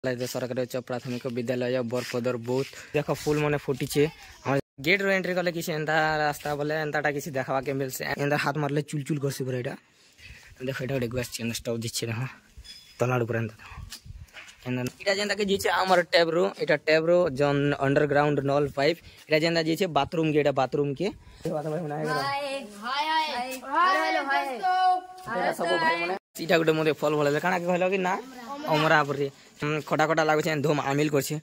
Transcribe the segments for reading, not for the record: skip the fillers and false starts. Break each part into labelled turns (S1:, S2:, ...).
S1: सरकारी उच्च प्राथमिक विद्यालय बरपदर बहुत देख फुल मैंने फुटी गेट रो एंट्री कले किसी एंता रास्ता बोले एंताटा किसी देखा के मिलसे एंदा हाथ मारले चुल चुल करसी पूरा एटा देख एटा गैस चेन स्टोव दिच्छे ना तलाड़ पूरा एंदा एटा जेंता के जिचे हमर टैब रो जन अंडरग्राउंड नल पाइप एटा जेंता जिचे बाथरूम के एटा बाथरूम के बात भाई बनाए हाय सब भाई माने सीटा गुटे मोते फल भले काना के कहलो कि ना अमरा पर खटा खटा लागु छे धूम आमिल करछे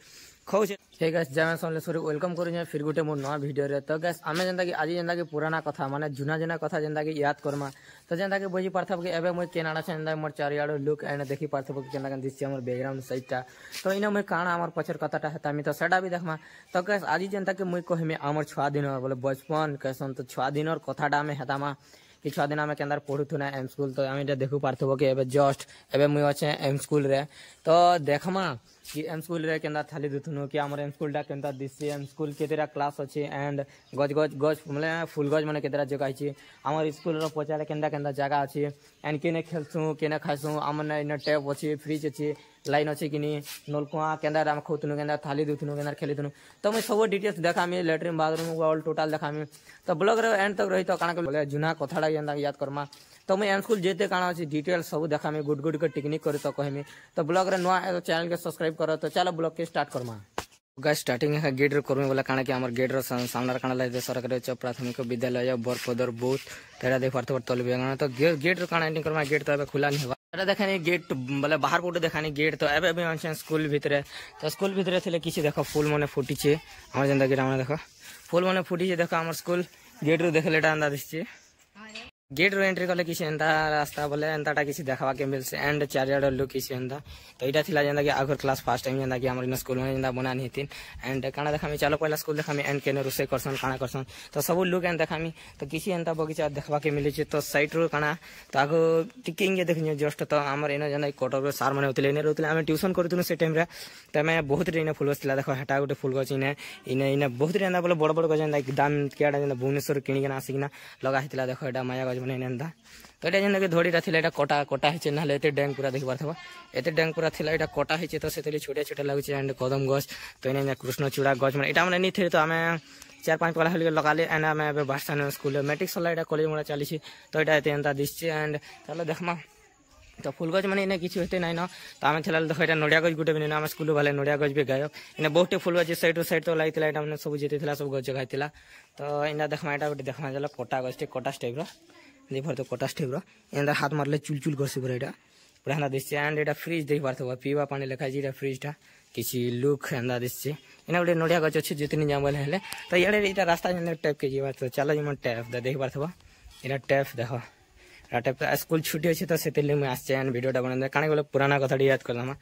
S1: खौ छे हे गाइस जय समलेश्वरी वेलकम करू फिर गुटे मोर नया वीडियो रे। तो गाइस आमे जेंता कि आज जेंता कि पुराना कथा माने जुना जुना कथा जेंता कि याद करमा तो जेंता कि बुझी पारथब कि एबे मोय केनाडा से जेंता मोर चारियाडो लुक एंड देखि पारथब कि केना दिसि हमर बैकग्राउंड साइडटा तो इना मोय काना हमर पछर कथाटा हेतामी तो सेटा भी देखमा। तो गाइस आज जेंता कि मोय कहमे हमर छुआ दिन बोले बचपन कैसन तो छुआ दिनर कथाटा में हेतामा कि छुआ दिन आमे केंदार पढुथुना एम स्कूल तो आमे देखु पारथब कि एबे जस्ट एबे मुय अछि एम स्कूल रे तो देखमा कि एम स्कूल रे केंदा थाली दुथुनु कि हमर एम स्कूल टा केंदा दिसि एम स्कूल केतेरा क्लास अछि एंड गज गज गज माने फुल गज माने केतेरा जगह अछि हमर स्कूल रो पचारे केंदा केंदा जगह अछि एंड केने खेलसु केने खाइसु हमर इन टैप अछि फ्रिज अछि लाइन अछि किनी नलकुआ केंदा राम खौतुनु केंदा थाली दुथुनु केंदा खेलितुनु तो मैं सब डिटेल्स देखामी लैट्रिन बाथरूम ऑल टोटल देखामी तो ब्लॉग रे एंड तक रही तो काना बोले जुना कथाडा केंदा याद करमा तो मैं एम स्कूल जेते काना अछि डिटेल सब देखामी गुड गुड के टेक्निक करे तो कहमी तो ब्लॉग रे नवा चैनल के सब्सक्राइब करो तो चलो ब्लॉग के स्टार्ट करमा गाइस स्टार्टिंग है गेट रे करमे बोला काना कि हमर गेट रो सामने काना लाइते सरकारी उच्च प्राथमिक विद्यालय बरपदर बहुत तेरा देख पारतो तल बेगाना तो गेट रो काना एंडिंग करमा गेट तो अबे खुला नहीं हुआ देखानी गेट बोले बाहर कोटे देखानी गेट तो एबे भी अछि स्कूल भीतर तो स्कूल भीतर थिले किसी देखो फूल माने फुटी छे हमर जिंदगी रा देखो फूल माने फुटी छे देखो हमर स्कूल गेट रो देखलेटा अंदा दिसछे गेट रो एंट्री कले किसी एंता रास्ता बोले एंताटा किसी देखा के मिलसे एंड चारियाडो लुक किसी एंता तो इटा थिला जेंदा कि आगर क्लास फर्स्ट टाइम जेंदा कि हमर इन स्कूल में जेंदा बना नहीं थिन एंड काना देखामी चलो पहला स्कूल देखामी एंड केने रुसे करसन काना करसन तो सब लुक एंड देखामी तो किसी एंता बगीचा देखवा के मिले छे तो साइड रो काना तो आगो टिकिंग देखियो जस्ट तो हमर इन जेंदा कोटर रो सार माने होतले ने रोतले हम ट्यूशन करतुनु से टाइम रे तो मैं बहुत रे फुल बसला देखो हटा गुटे फुल गछ इने बहुत रे बहुत बड़ बड़ गछ जेंदा दाम केडा जेंदा भुवनेश्वर किनी के आसिकना लगा हितला देखो एटा माया गछ माने एंदा तो ये जेंदा कि धोड़ीटा थिला एटा कोटा कोटा हिचे नहले एते डैंग पूरा देखि पारथबा एते डैंग पूरा थिला एटा कोटा हिचे तो सेतली छोटे छोटे लागुचे एंड कदम गछ तो इने कृष्णचूड़ा गछ माने एटा माने नि थे तो हमें 4-5 पला हली लगा ले एंड हमें बे भाषण स्कूल मैट्रिक सला एटा कॉलेज मोड़ा चली छी तो एटा एते एंता दिसचे एंड चलो देखमा तो फुल गज माने इने किछु हेते नै न तो हमें थिला देखो एटा नडिया गज गुटे बिने हम स्कूल वाले नडिया गज बे गायब इने बहुते फुल गज साइड टू साइड तो लागितला एटा माने सब जेते थिला सब गज जगह थिला तो इना देखमा एटा गुटे देखमा चलो कोटा गज कोटा टाइप रो देख पारतो कोटा टाइप रो एंदा हाथ मारले चुल चुल करसी पूरा एटा पूरा हना दिसचे एंड एटा फ्रिज देख पारतो पीवा पानी लेखा जी एटा फ्रिजटा किछि लुक हंदा दिसचे इना गुटे नडिया गज अछि जेतनी जामल हेले तो याडे एटा रास्ता जने टाइप के जीवा तो चलो जमन टैप देख पारतो एटा टैप देखो टैप स्कूल छुट्टी अछि तो सेतेले में आछे एंड वीडियोटा बने काने बोले पुराना कथा याद करलामा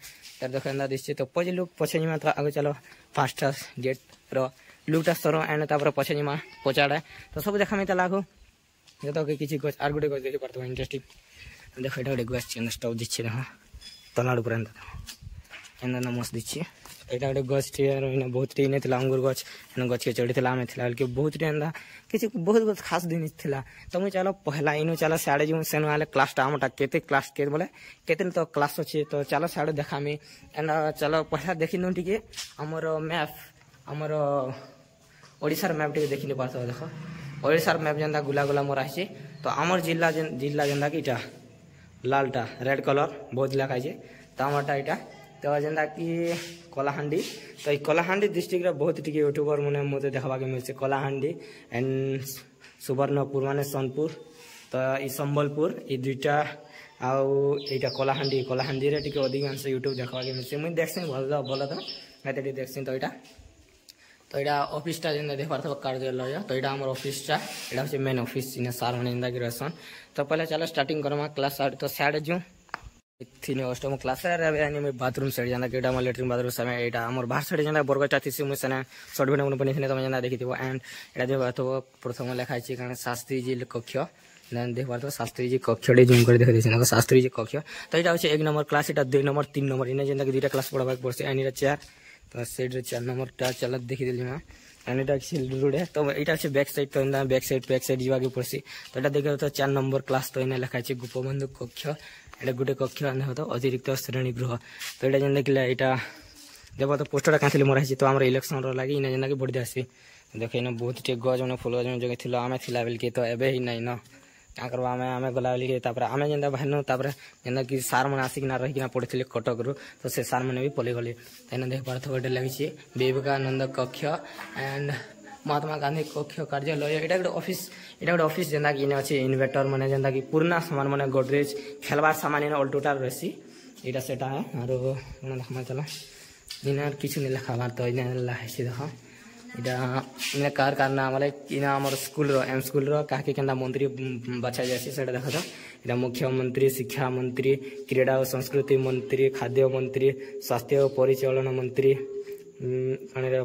S1: तर देखो हंदा दिसचे तो पजे लुक पछे जिमा तो आगे चलो फास्ट गेट रो लुकटा सरो एंड तापर पछे जिमा पचाडा तो सब देखामी त लागो जतो के किछि गछ आर गुटे गछ देखि पारतो इंटरेस्टिंग देखो एटा गुटे गछ चेन स्टोव दिछि ना तलाड़ पूरा एंदा नमस दिछि एटा गुटे गछ टियर इने बहुत टिने थिला अंगूर गछ एने गछ के चढ़ी थिला हमें थिला के बहुत टिंदा किछि बहुत खास दिन थिला तो मैं चलो पहला इनु चलो साडे जो सेन वाले क्लास टा हमटा केते क्लास के बोले केते तो क्लास अछि तो चलो साडे देखामी एंड चलो पहला देखिनु टिके हमर मैप हमर ओडिसा मैप टिके देखिने पातो देखो ओडिसा मैप जेंदा गुला गुला मोर आछे तो हमर जिला जेंदा कि इटा लालटा रेड कलर बहुत इलाका छे तो हमरटा इटा तो जेंदा कि कलाहांडी तो ई कलाहांडी डिस्ट्रिक्ट रे बहुत टिके यूट्यूबर मने मते देखबा के मिलसे कलाहांडी एंड सुवर्णपुर माने सोनपुर तो ई संबलपुर ई दुईटा आउ एटा कलाहांडी रे टिके अधिकांश यूट्यूब देखबा के मिलसे मुई देखसे भलो तो मैते देखसे तो इटा ऑफिस टा जेंदा देख पारथबा कार्यालय तो इटा हमर ऑफिस टा इटा होचे मेन ऑफिस इने सार माने इंदा गिरसन तो पहले चलो स्टार्टिंग करमा क्लास तो साइड जो थिने अष्टम क्लास रे यानी मैं बाथरूम साइड जाना केटा म लैट्रिन बाथरूम समय एटा हमर बाहर साइड जाना बरगटा थिसे मुई सने शॉर्ट वीडियो बने थिने त जाना देखिथिबो एंड एटा देख पारथबो प्रथम लेखा अछि कारण शास्त्री जी कक्ष देन देख पारथबो शास्त्री जी कक्ष डे जूम कर देख दिसन शास्त्री जी कक्ष तो एटा होचे 1 नंबर क्लास एटा 2 नंबर 3 नंबर इने जेंदा कि दुटा क्लास पढाबा पड़से एनी रे 4 तो साइड रे 4 नंबर टा चलत देखि देली मा एंड एटा सिल रोड है तो एटा से बैक साइड तो इंदा बैक साइड जीवा के पड़सी तो एटा देखे तो 4 नंबर क्लास तो इने लेखा अछि गोपबंधु कक्ष এটা গোটে কক্ষ দেখ তো অতিরিক্ত শ্রেণী গৃহ তো এটা যেন দেখলে এটা দেখ তো পোস্टरटा কাঁথিলি মরা হয়েছে তো আমার ইলেকশনর লাগে ইনে যেনকি বড়ি আসি देख इन बहुत टे गज मैंने फुल गज में जगह थी आम थी बेलके तो एवं ही नहीं न क्या करवा आम गला बेलके आम जेनता बाहर जेनता कि सार मैंने आसिकना रहीकिना पढ़ी कटक रू तो से सार मैंने भी पलि गली तो देख पार्थ गोटे लगी विवेकानंद कक्ष एंड महात्मा गांधी कक्ष कार्यालय यहाँ गोटे ऑफिस जेनता कि इने अच्छे इन्वर्टर मैंने जेनता कि पुराना सामान मैंने गोदरेज खेलबार सामान इन ऑल टोटाल रही यहाँ से है और देखा चलो इन किसी नहीं लिखाबार तो इन लिखी देख इना कार नाम इना आम स्कूल एम स्कूल क्या मंत्री बछा जाए से देख तो यहाँ मुख्यमंत्री शिक्षा मंत्री क्रीड़ा और संस्कृति मंत्री खाद्य मंत्री स्वास्थ्य और परिचालन मंत्री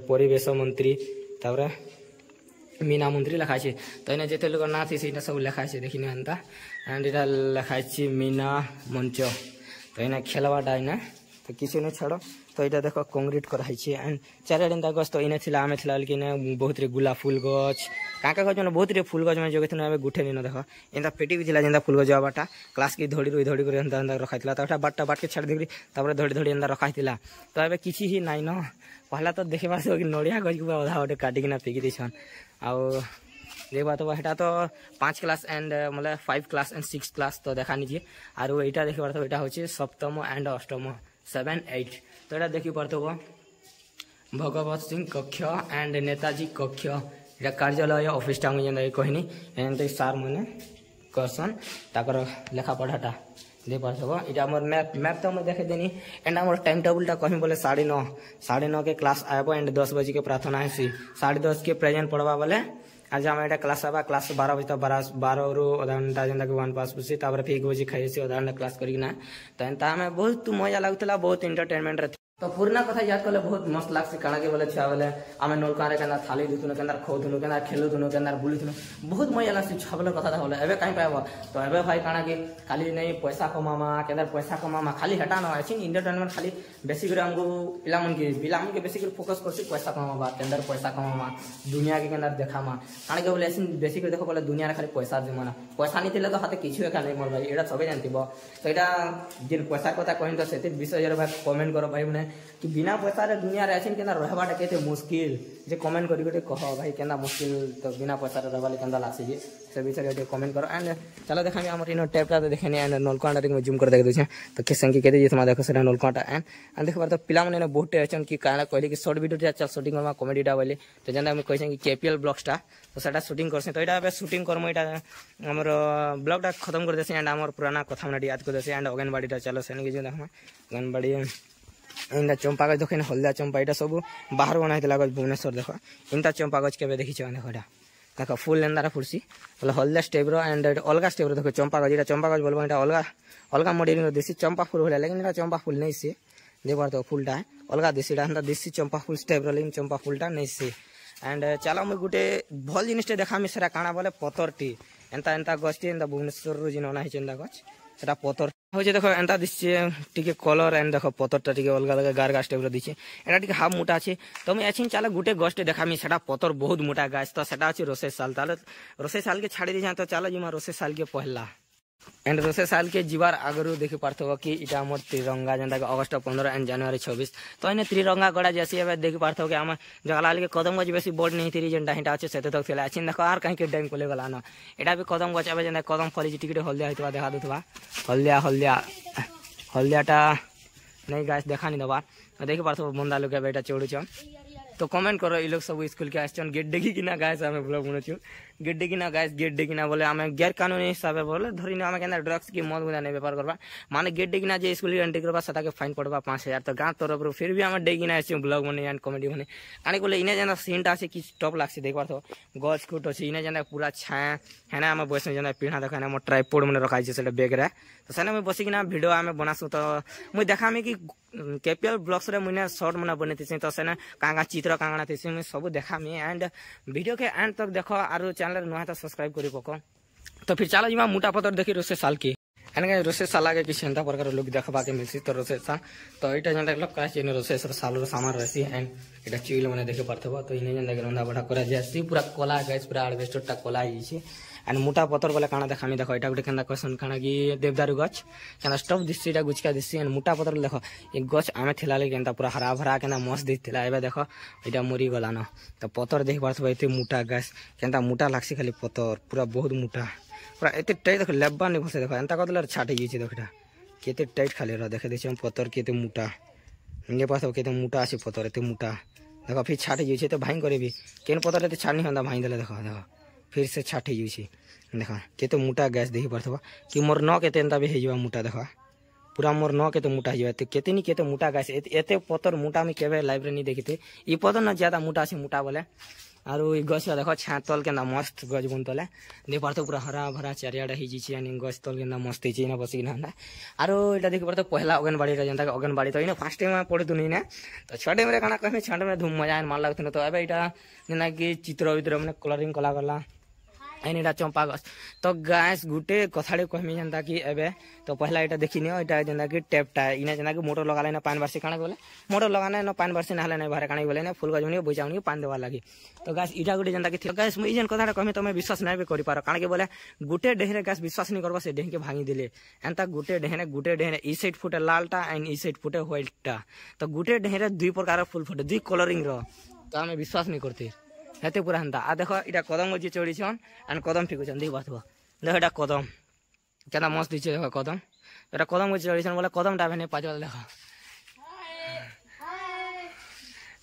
S1: परिवेश मंत्री तापर मीना मंत्री लिखाई तो इन जिते लोग ना थी सब लिखाई देखने एंता एंड इटा लिखाई मीना मंच तो इन खेलवाटा इना तो किसी नहीं छाड़ तो यहाँ देख कंक्रीट कराई एंड चारिआडे एंता गछ तो इने आमे लेकिन बहुत गुलाब फूल गछ क्या गछ मैंने बहुत फूल गछ में जगह गुठे नहीं देख एंता पेटी भी था जेनता फूल गछ बाटा क्लास की धड़ी धड़ी कर रखाई तो बाटा बाट के छाड़ देकर धड़ी धड़ी एंता रखाई तो ये किसी ही नाइन पहला तो देखे पास कि नड़िया गछ को अधा गोटे काटिकिना फेंकी देछन आउ देखा तो यहाँ तो 5 क्लास एंड मतलब 5 क्लास एंड 6 क्लास तो देखा नहीं और यहाँ देख पार्थ यहाँ हूँ सप्तम एंड अष्टम 7, 8 तो यहाँ देखी पार्थ भगवत सिंह कक्ष एंड नेताजी कक्ष यहाँ कार्यालय ऑफिसटा मुझे कहनी एंड सार मैंने करसन ताकर लेखा पढ़ाटा देख पार्थ यहाँ मोर मैप तो मुझे देखे देनी एंड आम टाइम टेबुलटा कहमी बोले 9:30 के क्लास आब एंड 10 बजे के प्रार्थना हेसी 10:30 के प्रेजेंट पढ़वा बोले आज आम यहाँ क्लास आवा क्लास 12 बजे तक 12 रू आधा घंटा जेनता कि 1 पास पुसी फिर 1 बजे खाई आधा घंटा क्लास करना तो एंता हमें बहुत मजा लगता बहुत एंटरटेनमेंट रही तो पुराना कथा याद कले बहुत मस्त लगसी काना के बोले छुआ बोले आम नलकारे के थाली धुथुनु के खोथुनु के खेलुथुनु के बुलुथुनु बहुत मजा लगसी छुआ बोले कथा बोले एवं कहीं पाइब तो एवं भाई काना कि खाली नहीं पैसा कमामा के पैसा कमामा खाली हेटा न अच्छी इंटरटेनमेंट खाली बेसिक आमको पिलामन के बेसिक फोकस कर पैसा कमाबा के पैसा कमामा दुनिया के देखामा काना के बोले बेसिक देख बोले दुनिया खाली पैसा जमाना पैसा नहीं थे तो हाथ किसी एका नहीं मोर भाई यहाँ सब जानती तो यहाँ जिन पैसा कथा कहनी तो से विषय भाई कमेंट करो भाई मैंने कि बिना पैसा रे दुनिया रे अच्छे केना रहबाटा केते मुश्किल जे कमेंट करी गोटे कह भाई केना मुश्किल तो बिना पैसा रे रहबाले केना लागसी जे से विषय गोटे कमेंट करो एंड चलो देखामी हमर इनो टैपटा तो देखेनी एंड नलकांडा में जूम कर देख दे तो के संख्या केते जेतमा देखो से नलकांडा एंड देख बार तो पिला माने बहुत अच्छन कि काना कहले कि शॉर्ट वीडियो चल शूटिंग करवा कॉमेडीटा बोले तो जेना हम कहछन कि केपीएल ब्लॉग्सटा तो सेटा शूटिंग करसे तो एटा बे शूटिंग करम एटा हमर ब्लॉगटा खत्म कर देसे एंड हमर पुराना कथा माने याद कर देसे एंड अगनबाड़ीटा चलो सेन के जो देखमा अगनबाड़ी इनता चंपा गज देखें हल्दिया चंपा यहाँ सब बाहर बनाई गज भुवनेश्वर देख इनता चंपा गज के देखी देख यहाँ देख फुल एंदारा फुर्सी बोले हल्दिया स्टेप्र एंड अलग स्टेप्र देख चंपा गज यहाँ चंपा गज बोलो यहाँ अलग अलग मॉडल देसी चंपा फुल भाई लेकिन यहाँ चंपा फुल नहीं से देख पार तो फुलटा अलग देसीटा एंता देसी चंपा फुल स्टेप्र लेकिन चंपा फुलटा नहीं से एंड चलो मुझे गोटे भल जिनिसटे देखामी से काଣା बोले पतरटी एंता एंता गछटी एंता भुवनेश्वर जिन अना एंता गछ सेटा पतर हो देख एंता दिशे टिके कलर एंड देख पतरटा टिके अलग अलग गार गाछ टाइप दिशे एटा टिके हाफ मोटा अच्छे तो मुझे अच्छी चलो गोटे गछटे देखामी सेटा पतर बहुत मोटा गाछ तो सेटा अच्छे रोसे साल ताले रोसे साल के छाड़ी दी तो चलो जिमा रोसे साल के पहला एंड रोसे साल के जीवार आगरू देखी पार्थो कि इटा आम त्रिरंगा जेनता कि अगस्ट 15 एंड जनवरी 26 तो इन त्रिरंगा गड़ा जैसे देखी पार्थो कि आम जगला के कदम गज बेसी बड़ नहीं थी जेनटा हिंटा अच्छे से तक थिला अच्छी देख आर कहीं के डैम को गला न एटा भी कदम गज ए जेनता कदम फली टिके हल्दिया होता देखा दूथवा हल्दियाटा नहीं गाछ देखा नहीं दबार देखी पार्थो बंदा लोग बेटा चढ़ुछन तो कमेंट करो ये लोग सब स्कूल के आसन गेट देखी कि ना गाइस आम ब्लॉग बनौछु गेट देखी ना गाइस गेट देखी ना बोले आम गैर कानूनी हिसाब से बोले धरी आम के ड्रग्स की मद मुदा नहीं बेपार करवा माने गेट देखी ना जे स्कूल एंट्री करवा सता के फाइन पड़वा 5000 तो गाँव तरफ फिर भी आम डेगी ना ब्लॉग बने एंड कॉमेडी बने काने बोले इने जेना सीनटा से कि टॉप लागसी देख पार्थो गछ खुट अच्छे इने जेना पूरा छाया है ना आम बस जेना पिढ़ा देखा मोर ट्राइपोड मैंने रखाई से बैग रे तो सेना मुझे बसिकिना भिडियो आम बनासु तो मुझे देखामी कि केपीएल ब्लॉग्स रे मुझे शॉर्ट मैंने बनी तो सेना काँ चित्र काँगणा थी मुझे सब देखामी एंड वीडियो के एंड तक देख और चैनल नुआ तो सब्सक्राइब कर पको तो फिर चलो जीमा मोटा पतर देखी रोसे साल की एनके रोसे साल आगे किसी एंता प्रकार लोग देखा के मिलसी तो रोसे साल तो यहाँ जेनता लोग कहे रोसे साल सामान रही एंड यहाँ चिल मैंने देखे पार्थब तो इन्हें जेनता रंधा बढ़ा कर पूरा कला गैस पूरा आड़बेस्टरटा कला एंड मोटा पतर बोले काना देखामी देख एटा गोटे केनता कहसन काना कि देवदारू गछ केना स्टफ दिससी एटा गुचका दिससी एंड मोटा पतर देख ए गछ आमे थिला ले केनता पूरा हरा भरा केना मस्त दिसथिला एबे देख एटा मरी गला न तो पतर देख पारथबो एते मोटा गछ केनता मोटा लागसी खाली पतर पूरा बहुत मोटा पूरा एते टाइट देख लेबा नि बसे देख एंता कदले छाटी जिछि देख एटा केते टाइट खाली र देखे देछि पतर केते मोटा ये पास केते मोटा अछि पतर एते मोटा देख फिर छाटी जिछि तो भाई करे भी केन पतर एते छानी हंदा भाई देले देख देख फिर से छाटी जिछि देख केते मोटा गैस देखि परथबो कि मोर न केते एंता भी हे जिवा मोटा देख पूरा मोर न केते मोटा जिवा केते नि केते मोटा गैस एते पतर मोटा में केबे लाइव रे नि देखिते ई पतर न ज्यादा मोटा अछि मोटा बोले आरो ई गछ देखो छातल के ना मस्त गछ गुन तले दे पारतो पूरा हरा भरा चारियाडा हि जिछि अनि गछ तल के ना मस्त छि ना बसिक ना आरो एटा देखि परतो पहला अगनबाड़ी रे जनता अगनबाड़ी तो इने फर्स्ट टाइम में पढे दुनी ने तो छडे में काना कहमे छडे में धूम मजा मान लागत तो एबे एटा ना कि चित्र वित्र माने कलरिंग कला गला एटा चंपा गछ तो गाइस गुटे कथाडे कहमी जनता कि एबे तो पहला एटा देखिनियो एटा जनता कि टेपटा इने जनता कि मोटर लगाले ना पानी बरसी काना बोले मोटर लगाने ना पानी बरसी नाहले ना बाहर काना बोले ना फूल गजमनी बोजाउनी पानी देवा लागी तो गाइस इटा गुटे जनता कि गाइस मुई जन कथाडे कहमी तमे विश्वास नै बे करि पारो काना के बोले गुटे डेहरे गाइस विश्वास नै करबा से डेह के भांगी दिले एंता गुटे डेहरे ई साइड फुटे लालटा एंड ई साइड फुटे व्हाइटटा तो गुटे डेहरे दुई प्रकार फूल फुटे दुई कलरिंग रो तो हमें विश्वास नै करते हेते पूरा हंता आ देखो इटा कदम जे चढ़ी छन एंड कदम ठीक छन देख बाथबो देखो एटा कदम केना मस्त दिछे देखो कदम एटा कदम जे चढ़ी छन बोले कदम टा भेने पाजल देखो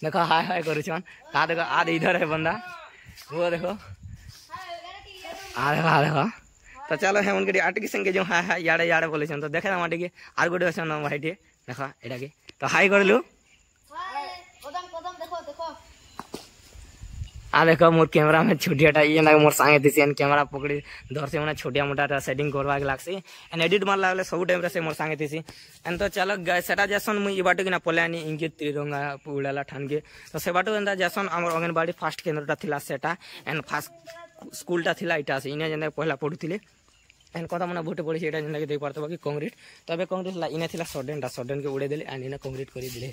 S1: देखो हाय हाय करू छन का देखो आद इधर है बंदा वो देखो आ देखो तो चलो है उनके आटे के संगे जो हाय हाय याडे याडे बोले छन तो देखे ना माटे के आर गोटे छन भाई देखो एटा के तो हाय करलु आ देखो मोर कैमरा में छोटियाटा ये ना मोर संगे दिसी एन कैमरा पकड़ी धर से मने छोटिया मोटा सेटिंग करवा के लागसी एन एडिट मार लागले सब टाइम रे से मोर संगे दिसी एन तो चलो गाइस सेटा जैसन मुई ई बाटो किना पलानी इंगे तिरंगा उड़ाला ठान के तो से बाटो एंदा जैसन हमर अंगनबाड़ी फर्स्ट केंद्रटा थिला सेटा एन फर्स्ट स्कूलटा थिला इटा से इने जने पहला पढुथिले एन कथा मने भोटे पड़ी सेटा जने के देख पारतो कि कांक्रीट तबे कांक्रीट ला इने थिला सडन के उड़े देले एन इने कांक्रीट करी दिले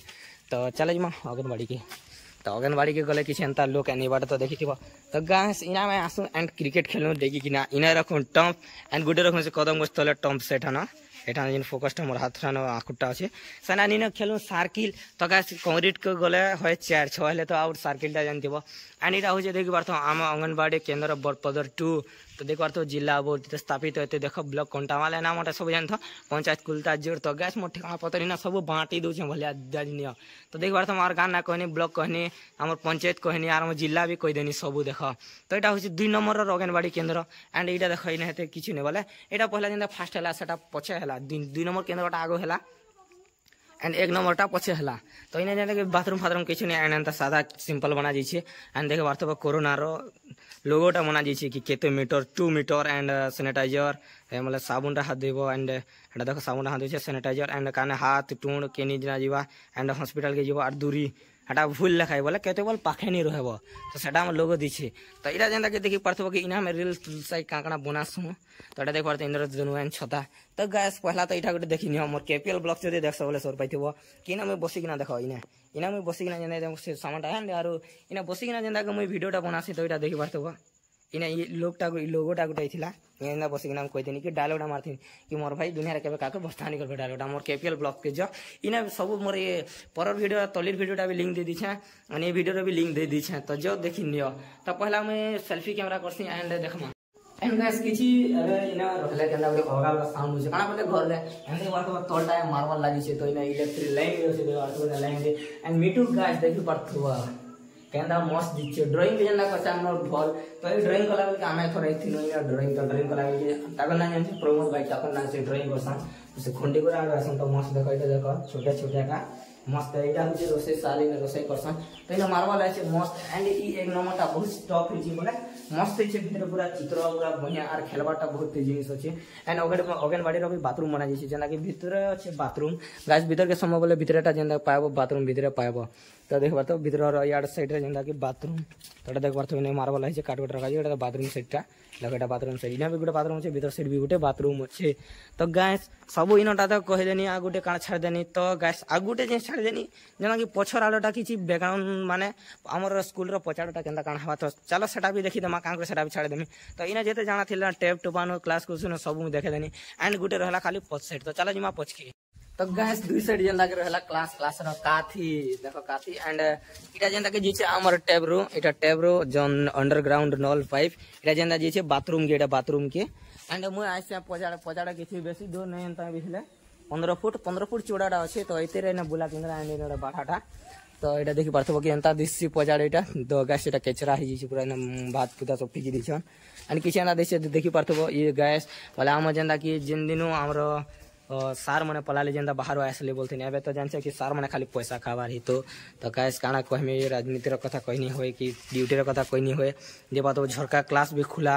S1: तो चले जमा अंगनबाड़ी के तो अंगनबाड़ी के गले किसी एंता लोक एनी बाटे तो देखी तो गाइस इना में आसू एंड क्रिकेट खेलनु देखी कि ना इना रखु टम्प एंड गुडे रखु से कदम गछ तले टम्प सेट ना एटा जिन फोकस मोर हाथ न आखुटा अछि सना निन खेलु सार्किल तो गाइस कांक्रीट के गले होय 4-6 हेले तो आउट सार्किल टा जानथिबो एंड इटा होजे देखि पारथो आम अंगनबाड़ी केंद्र बरपदर 2 तो देख पारथो जिला बोर्ड स्थापित होते देखो ब्लॉक कंटावाले नाम मोटा सब जानथो पंचायत कुलता जोड़ तो गैस मोर ठिकाना पतरी ना सब बांटी दउ छ भलिया दाजनिया तो देख पारथो मार गान ना कहनी ब्लॉक कहनी हमर पंचायत कहनी आर जिला भी कह देनी सब देख तो एटा होछि 2 नंबर रो अंगनबाड़ी केंद्र एंड एटा देख इने हेते किछु नै बोले एटा पहला जिंदा फर्स्ट हला सेटा पछे हला 2 नंबर केंद्रटा आगो हला एंड 1 नंबरटा पछे हला तो इने जाने के बाथरूम किछु नै एंड सादा सिंपल बना जाइ छै एंड देख पारथो कोरोना रो लोगोटा बना जाइ कि केते मीटर 2 मीटर एंड सैनिटाइजर मतलब साबुन हाथ देबो एंड एटा देखो साबुन हाथ दे सैनिटाइजर एंड काने हाथ टूण केनी दिना जीवा एंड हॉस्पिटल के जीवा और दूरी हटा भूल लखाई बोले केते बोल पाखे नहीं रहबो तो सेटा में लोगो दिछि तो इरा जेंदा के देखि परथबो कि इना में रील साइ काकना बनासु तो एटा देख परते इंद्र जनुआन छता तो गैस पहला तो इटा गोटे देखिनि हमर केपीएल ब्लॉक जदि देखसो बोले सोर पाइथिबो किना में बसी किना देखो इना में बसी किना जेंदा से सामान आन आरो इना बसी किना जेंदा के मुई वीडियोटा बनासी तो इटा देखि परथबो इना ये लोगोटा गुटाई थिला एना बसी किना कोइ देनी कि डायलॉगटा मारथिन कि मोर भाई दुनिया रे केबे काके बस्तानी करबे डायलॉगटा मोर केपीएल ब्लॉक के जो इना सब मोर ये परर वीडियो तलिर वीडियोटा भी लिंक दे दी छे अनि वीडियो रे भी लिंक दे दी छे तो जो देखि नियो तो पहला मैं सेल्फी कैमरा करसी एंड देखमा एंड गाइस किछि अबे इना रखले केना गुटे अलगा साउंड होजे काना बोले घर ले एंड बात तोलटा मार्बल लागि छे तो इना इलेक्ट्रिक लाइन होसे दे आतो line they and me too guys देखि परथुवा केंदा मस्त दिछे ड्राइंग के जंदा कचा मोर भल तो ए ड्राइंग कला के आमे थोरै थिनो इना ड्राइंग कला के तागन ना जानछि प्रमोद भाई ताकन ना से ड्राइंग करसा से खंडी को आगा सन तो मस्त देखो छोटा का मस्त एटा होछि रोसे साली ने रोसे करसन तो इना मार्बल आछे मस्त एंड ई 1 नंबरटा बहुत टॉप हिछि बोले मस्त हिछि भीतर पूरा चित्र पूरा बढ़िया आर खेलबाटा बहुत जिनिस अछि एंड अगनबाड़ी रो भी बाथरूम बना जैछि जना कि भीतर अछि बाथरूम गाइस भीतर के समय बोले भीतरटा जेंदा पाएबो बाथरूम भीतर पाएबो तो देख पार्थ भर यार सैड्रे जेनता कि बाथरूम तो देख पार्थ मार्बल है काट रखा है बाथरूम सेटा लगे बाथरूम सेट इना भी गोटे बाथरूम अच्छे भर सेट भी गोटे बाथरूम अच्छे तो गैस सब इनटा तो कहीदेनी आ गोटे काण छाड़देनी तो गैस आ गोटे जिन छाड़देनी जेना कि पछर आलोटा किसी बैकग्राउंड माने आमर स्कूल पचाड़टा के काण हवा तो चलो सेटा भी देखीदेमा क्या सेटा भी छाड़देमी तो इना जिते जाना था टेप टुपान क्लास क्वेश्चन सब देखेदेनी एंड गोटे रहा खाली पछ सेट तो चलो जिमा पछके तो गैस दुई साइड जेनता के रहला क्लास रो काथी देखो काथी एंड इटा जेनता के जीचे हमर टैब रो जन अंडरग्राउंड नल पाइप इटा जेनता जीचे बाथरूम के एंड मु आइसे पजाड़ा किछि बेसी दूर नहीं एंता बिसले 15 फुट चौड़ाटा अच्छे तो एते रे बुला केंद्रा एंड एटा बाठाटा तो इटा देखि पारथबो कि एंता दिसि पजाड़ा इटा तो गैस इटा केचरा हि जीछि पूरा भात पुता सब फिकी दिछन एंड किछि एंता देखि पारथबो ये गैस वाला हम जेनता कि जिन दिनो हमर सार मैंने पलाले जेनता बाहर आसले बोलते एवं तो जान कि सार मैंने खाली पैसा खाबार ही तो कैस काना कहमे राजनीतिर कथा कहनी हुए कि ड्यूटी कथा कहनी हुए जे बात झरका क्लास भी खुला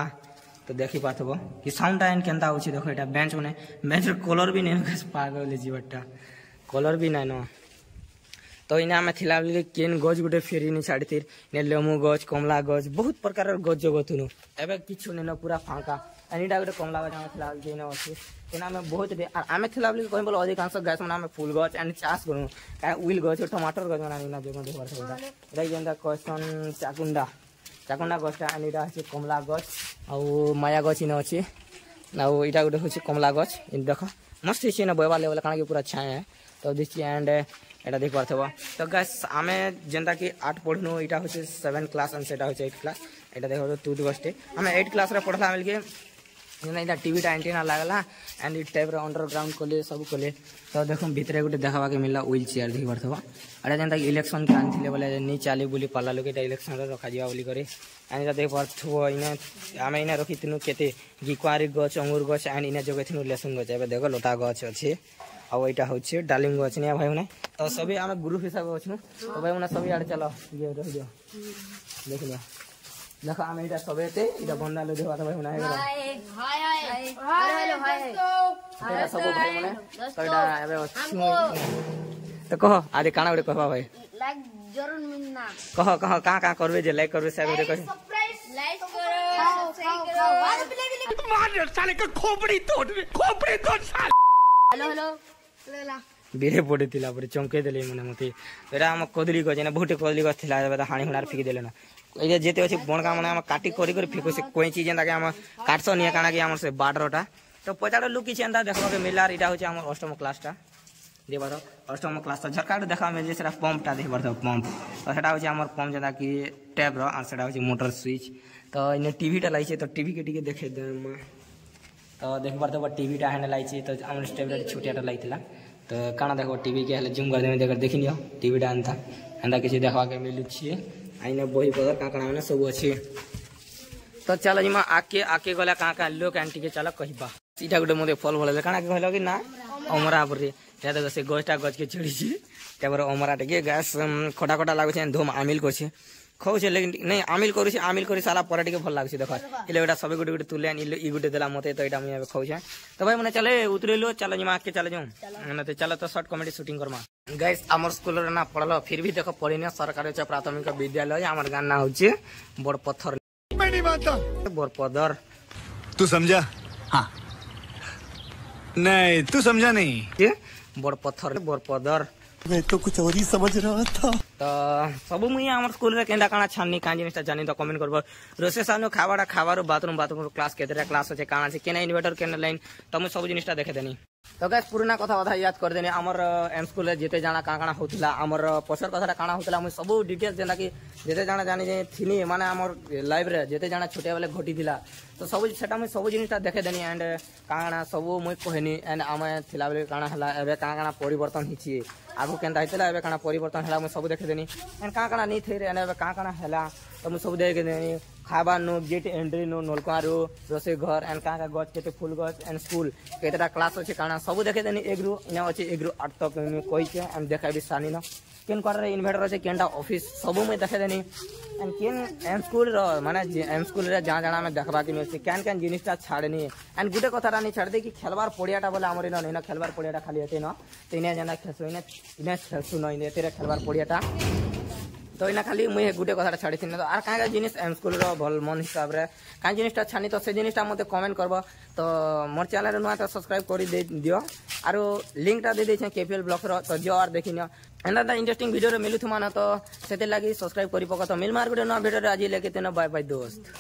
S1: तो देखी पाथबो कि साउंड एंड केनता होछि देखो एटा बेंच मैंने बेंच कलर भी नहीं पागल जीवटा कलर भी नहीं न तो इना आम थिला केन गज गोटे फेरी नहीं छाड़ी ने लेमु गज कमला गज बहुत प्रकार गज जगतुनु एबे किछु नहीं पूरा फांका एनिटा गोटे कमला गज आम थिला जेन अछि तेना में बहुत आम थिला कहीं बोल अधिकांश गैस मैंने आम फुल गज एंड चाष करूँ क्या उइल गज टमाटर गज मैंने जो देखा जेनता कहसन चाकुंडा गछटा एंड इटा है कमला गज आउ माया गछ इन अच्छी आउ इटा गोटे हूँ कमला गछ देख मस्त अच्छे ना बोवा लेवल काना पूरा छाए है तो देखिए एंड एटा देख पारथबो तो गैस आम जेनता कि 8 पढ़नु इटा हूँ 7 क्लास एंड सेटा हूँ 8 क्लास एटा देखो टूथ गस्टे आम 8 क्लास रे पढ़ला मिलके जेना टीवीटा एंटीना लागला एंड टाइप अंडरग्राउंड कले सब कले तो देखो भितर गोटे देखा के मिलला व्हील चेयर देखी पारथबो अरे जेनता इलेक्शन के आनी बोले नहीं चली बोली पाला लोग इलेक्शन रखा जा बोली करे एंड देख पारथबो इने आम इने रखी केते गिकुआरी गछ अंगूर गछ एंड इने जगह लेसुन गछ एबे देखो लोटा गछ अच्छे आउ यहाँ हूँ डालिम गछ नहीं भाई मैंने तो सभी आम ग्रुप हिसाब अच्छु तो भाई मैंने सभी आड़े चलो ये रह दियो देख लिया देखो आम इटा सब इटा बंदा लो देखा भाई मैंने सब भाई मैंने तो इटा एबे तो कह आदि काना गोटे कहबा भाई लाइक जरूर मिलना कह का करबे जे लाइक करबे सब गोटे कह लाइक करो सब्सक्राइब करो मार साले का खोपड़ी तोड़ साले हेलो बेरे पड़े थिला पर चमके देले मने मते एरा हम कदली गछ ने बहुत कदली गछ थिला एबे हाणी हुनार फेक देले ना ए जेते अछि बनका मने हम काटी करी फेको से कोई चीज जेंता के हम काटसो निया काना के हमर से बाडरटा तो पचाड़ लोग किछ एंता देखबा के मिलार इटा होछि हमर अष्टम क्लासटा दे बारो अष्टम क्लास तो झरका देखा में जे सेरा पंपटा देख बारो पंप तो सेटा होछि हमर पंप जेंता कि टैब रो आ सेटा होछि मोटर स्विच तो इने टीवीटा लाइछे तो टीवी के टिके देखे दे तो देख पार्थ टीवीटा हैंडल आई तो आम स्टेबलेट छोटियाटा लगी तो काना देख टीवी के हेल्ले जूम कर देख देखी नियो टीवीटा एंता एंता किसी देखा के मिलू आईने बही पदर काकड़ा मैंने सब अच्छे तो चलो जिमा आके गला का लोक एंटी के चलो कहबा इटा गोटे मते फल भले काना के कहलो कि ना अमरा पर देखो से गछटा गछ के चढ़ी तापर अमरा टे गैस खटा खटा लागुचे धूम आमिल करछे खाऊे लेकिन नहीं आमिल कर सारा पर टे भल लगे देख ये सब गोटे गोटे तुले इ गोटे देला मत तो यहाँ मुझे खाऊे तो भाई मैंने चले उतरेलो चलो जिमा आके चले जाऊँ तो चलो तो short comedy shooting Karma gas आमर स्कूल ना पढ़ल फिर भी देख पढ़ी सरकारी प्राथमिक विद्यालय आमर गाँव ना हूँ बड़पथर बड़पदर
S2: तू समझा हाँ नहीं तू समझा नहीं
S1: बड़पदर
S2: मैं तो कुछ और ही समझ रहा था
S1: तो सब मुझे आम स्कूल रे केंदा काना छाननी कां जिनिसटा जानी तो कमेंट करबो रोसे सानो खावाडा खावारो बाथरूम क्लास केतरा क्लास होचे काना से केना इन्वर्टर केना लाइन तो मैं सब जिनिसटा देखे देनी तो गाइस पुराना कथा याद कर देनी हमर एम स्कूल रे जेते जाना काना होतला हमर पसर कथाटा काना होतला मैं सब डिटेल्स जेना कि जेते जाना जानी जे थिनी माने हमर लाइव रे जेते जाना छोटे वाले घटी थिला तो सब सेटा मैं सब जिनिसटा देखे देनी एंड काना सब मैं कहनी एंड आमे थिला बेले काना हला एबे काना परिवर्तन हिची आगु केंता हितला एबे काना परिवर्तन हला मैं सब देखे देनी एंड काना नहीं थे रे एंड एबे काना हला तो मैं सब देखे देनी खाबा नो गेट एंट्री नो नलका रो रोसे घर एंड का गछ केते फूल गछ एंड स्कूल केतेटा क्लास अछि काना सब देखे देनी एग्रो इना अछि एग्रो 8 तक कोइ के एंड देखाबी सानी न केन कर इन्वर्टर अछि केनटा ऑफिस सब में देखे देनी एंड केन एम स्कूल रो माने एम स्कूल रे जा जाना में देखबा के मिलसी केन केन जिनिसटा छाड़नी एंड गुटे कथाटा नहीं छाड़ दे कि खेलबार पड़ियाटा बोले हमर न नहीं खेलबार पड़ियाटा खाली हेते न तिने जना खेसु इने खेसु न इने तेरे खेलबार पड़ियाटा तो इना खाली मुझे गुटे कथा छाड़ी तो आर क्या जिनिस एम स्कूल भल मन हिसाब से क्या जिनिसटा छानी तो से जिनिसटा मत कमेंट करब तो मोर चैनल नुआ तो सब्सक्राइब कर दियो आर लिंकटा दे देछे केपीएल ब्लॉक रो तो जो आर देखिन एंदा इंटरेस्टिंग वीडियो रे मिलुथुमा ना तो सेते लागि सब्सक्राइब करि पका तो मिल मार गुटे नुआ वीडियो रे आज लेके तेनो बाय बाय दोस्त।